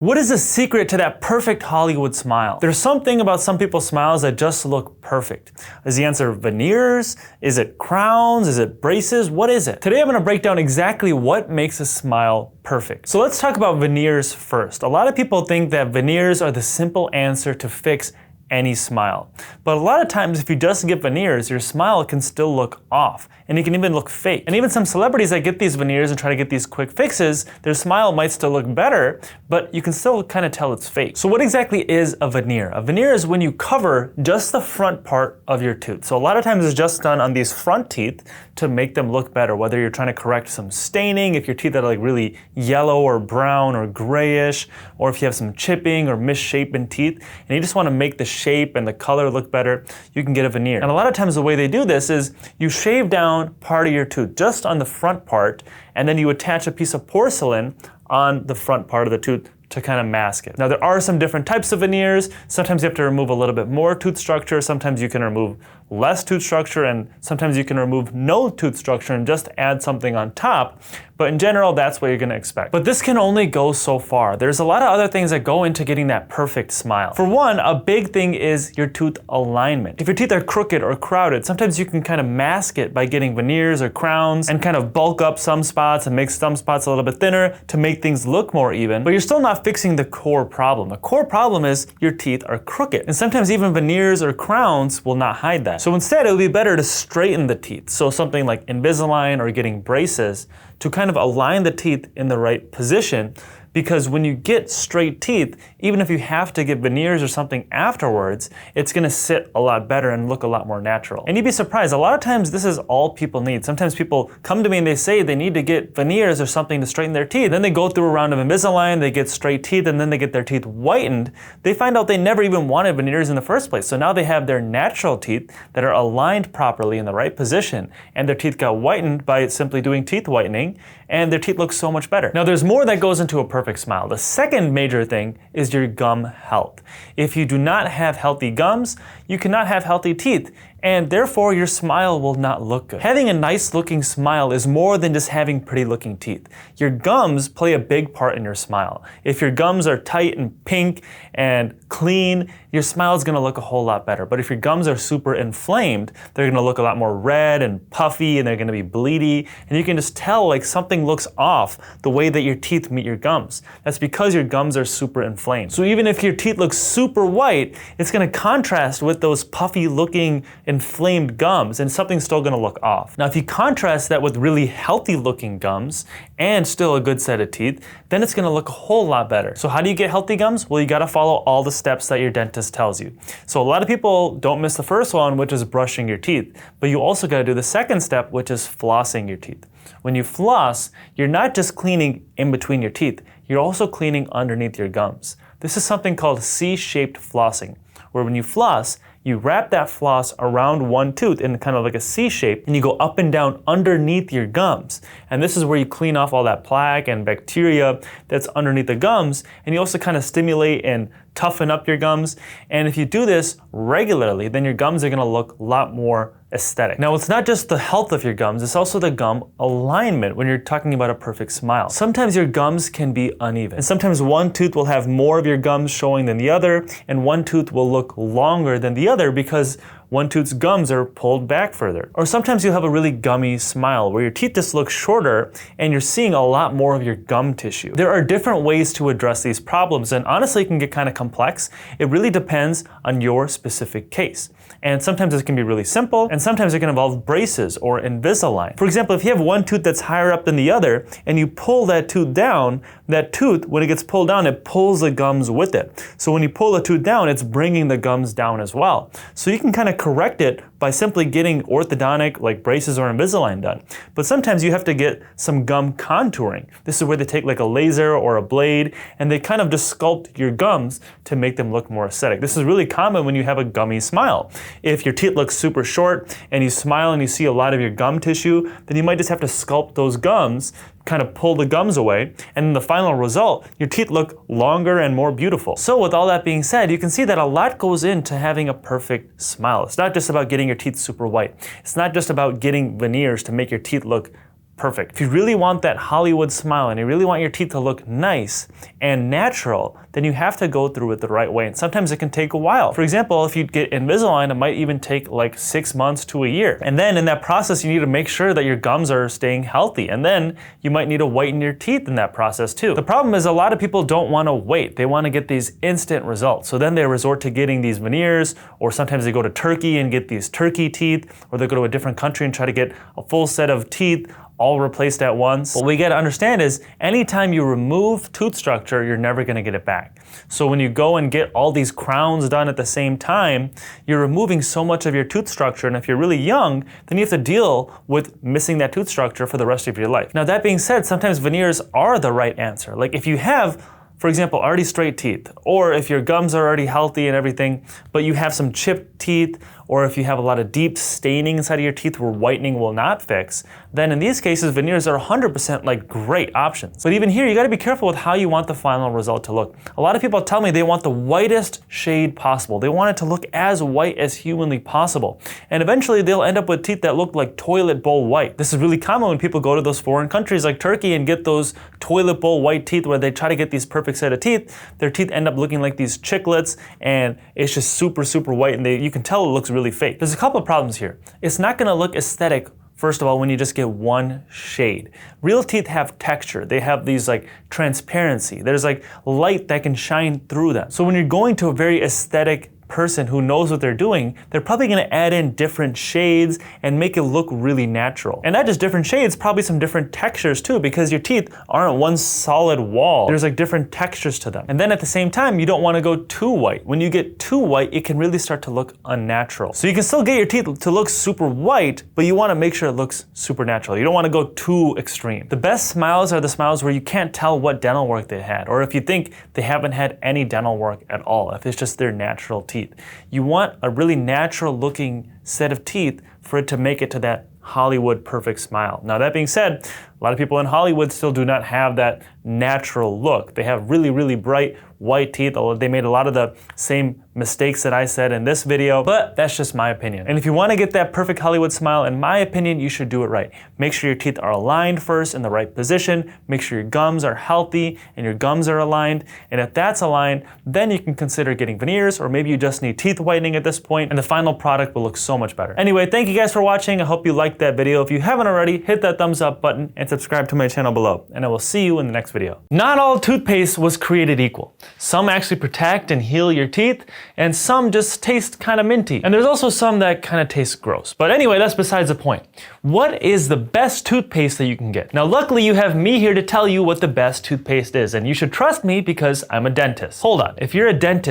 What is the secret to that perfect Hollywood smile? There's something about some people's smiles that just look perfect. Is the answer veneers? Is it crowns? Is it braces? What is it? Today I'm going to break down exactly what makes a smile perfect. So let's talk about veneers first. A lot of people think that veneers are the simple answer to fix any smile. But a lot of times if you just get veneers, your smile can still look off and it can even look fake. And even some celebrities that get these veneers and try to get these quick fixes, their smile might still look better, but you can still kind of tell it's fake. So what exactly is a veneer? A veneer is when you cover just the front part of your tooth. So a lot of times it's just done on these front teeth to make them look better, whether you're trying to correct some staining, if your teeth are like really yellow or brown or grayish, or if you have some chipping or misshapen teeth, and you just want to make the shape and the color look better, you can get a veneer. And a lot of times the way they do this is you shave down part of your tooth just on the front part, and then you attach a piece of porcelain on the front part of the tooth to kind of mask it. Now there are some different types of veneers. Sometimes you have to remove a little bit more tooth structure, sometimes you can remove less tooth structure, and sometimes you can remove no tooth structure and just add something on top. But in general, that's what you're gonna expect. But this can only go so far. There's a lot of other things that go into getting that perfect smile. For one, a big thing is your tooth alignment. If your teeth are crooked or crowded, sometimes you can kind of mask it by getting veneers or crowns and kind of bulk up some spots and make some spots a little bit thinner to make things look more even, but you're still not fixing the core problem. The core problem is your teeth are crooked. And sometimes even veneers or crowns will not hide that. So instead, it would be better to straighten the teeth. So something like Invisalign or getting braces to kind of align the teeth in the right position, because when you get straight teeth, even if you have to get veneers or something afterwards, it's gonna sit a lot better and look a lot more natural. And you'd be surprised, a lot of times this is all people need. Sometimes people come to me and they say they need to get veneers or something to straighten their teeth. Then they go through a round of Invisalign, they get straight teeth, and then they get their teeth whitened. They find out they never even wanted veneers in the first place. So now they have their natural teeth that are aligned properly in the right position, and their teeth got whitened by simply doing teeth whitening, and their teeth look so much better. Now there's more that goes into a perfect smile. The second major thing is your gum health. If you do not have healthy gums, you cannot have healthy teeth, and therefore your smile will not look good. Having a nice looking smile is more than just having pretty looking teeth. Your gums play a big part in your smile. If your gums are tight and pink and clean, your smile is gonna look a whole lot better. But if your gums are super inflamed, they're gonna look a lot more red and puffy, and they're gonna be bleedy, and you can just tell like something looks off the way that your teeth meet your gums. That's because your gums are super inflamed. So even if your teeth look super white, it's gonna contrast with those puffy looking inflamed gums, and something's still gonna look off. Now if you contrast that with really healthy looking gums and still a good set of teeth, then it's gonna look a whole lot better. So how do you get healthy gums? Well, you gotta follow all the steps that your dentist tells you. So a lot of people don't miss the first one, which is brushing your teeth, but you also gotta do the second step, which is flossing your teeth. When you floss, you're not just cleaning in between your teeth, you're also cleaning underneath your gums. This is something called C-shaped flossing, where when you floss, you wrap that floss around one tooth in kind of like a C shape, and you go up and down underneath your gums. And this is where you clean off all that plaque and bacteria that's underneath the gums, and you also kind of stimulate and toughen up your gums. And if you do this regularly, then your gums are gonna look a lot more aesthetic. Now, it's not just the health of your gums, it's also the gum alignment when you're talking about a perfect smile. Sometimes your gums can be uneven, and sometimes one tooth will have more of your gums showing than the other, and one tooth will look longer than the other because one tooth's gums are pulled back further. Or sometimes you'll have a really gummy smile where your teeth just look shorter and you're seeing a lot more of your gum tissue. There are different ways to address these problems, and honestly it can get kind of complex. It really depends on your specific case. And sometimes it can be really simple, and sometimes it can involve braces or Invisalign. For example, if you have one tooth that's higher up than the other and you pull that tooth down, that tooth, when it gets pulled down, it pulls the gums with it. So when you pull the tooth down, it's bringing the gums down as well. So you can kind of correct it by simply getting orthodontic like braces or Invisalign done. But sometimes you have to get some gum contouring. This is where they take like a laser or a blade and they kind of just sculpt your gums to make them look more aesthetic. This is really common when you have a gummy smile. If your teeth look super short and you smile and you see a lot of your gum tissue, then you might just have to sculpt those gums, kind of pull the gums away, and in the final result, your teeth look longer and more beautiful. So with all that being said, you can see that a lot goes into having a perfect smile. It's not just about getting your teeth super white. It's not just about getting veneers to make your teeth look perfect. If you really want that Hollywood smile and you really want your teeth to look nice and natural, then you have to go through it the right way. And sometimes it can take a while. For example, if you get Invisalign, it might even take like 6 months to a year. And then in that process, you need to make sure that your gums are staying healthy. And then you might need to whiten your teeth in that process too. The problem is a lot of people don't want to wait. They want to get these instant results. So then they resort to getting these veneers, or sometimes they go to Turkey and get these turkey teeth, or they go to a different country and try to get a full set of teeth all replaced at once. What we gotta understand is anytime you remove tooth structure, you're never gonna get it back. So when you go and get all these crowns done at the same time, you're removing so much of your tooth structure, and if you're really young, then you have to deal with missing that tooth structure for the rest of your life. Now that being said, sometimes veneers are the right answer. Like if you have, for example, already straight teeth, or if your gums are already healthy and everything, but you have some chipped teeth, or if you have a lot of deep staining inside of your teeth where whitening will not fix, then in these cases, veneers are 100% like great options. But even here, you gotta be careful with how you want the final result to look. A lot of people tell me they want the whitest shade possible. They want it to look as white as humanly possible. And eventually they'll end up with teeth that look like toilet bowl white. This is really common when people go to those foreign countries like Turkey and get those toilet bowl white teeth where they try to get these perfect set of teeth. Their teeth end up looking like these chiclets, and it's just super, super white, and you can tell it looks really fake. There's a couple of problems here. It's not gonna look aesthetic, first of all, when you just get one shade. Real teeth have texture. They have these like transparency. There's like light that can shine through them. So when you're going to a very aesthetic person who knows what they're doing, they're probably gonna add in different shades and make it look really natural. And not just different shades, probably some different textures too, because your teeth aren't one solid wall. There's like different textures to them. And then at the same time, you don't wanna go too white. When you get too white, it can really start to look unnatural. So you can still get your teeth to look super white, but you wanna make sure it looks super natural. You don't wanna go too extreme. The best smiles are the smiles where you can't tell what dental work they had, or if you think they haven't had any dental work at all, if it's just their natural teeth. You want a really natural looking set of teeth for it to make it to that Hollywood perfect smile. Now that being said, a lot of people in Hollywood still do not have that natural look. They have really, really bright white teeth. They made a lot of the same mistakes that I said in this video, but that's just my opinion. And if you want to get that perfect Hollywood smile, in my opinion, you should do it right. Make sure your teeth are aligned first in the right position. Make sure your gums are healthy and your gums are aligned. And if that's aligned, then you can consider getting veneers, or maybe you just need teeth whitening at this point, and the final product will look so much better. Anyway, thank you guys for watching. I hope you liked that video. If you haven't already, hit that thumbs up button and subscribe to my channel below, and I will see you in the next video. Not all toothpaste was created equal. Some actually protect and heal your teeth, and some just taste kind of minty. And there's also some that kind of taste gross. But anyway, that's besides the point. What is the best toothpaste that you can get? Now, luckily you have me here to tell you what the best toothpaste is, and you should trust me because I'm a dentist. Hold on, if you're a dentist,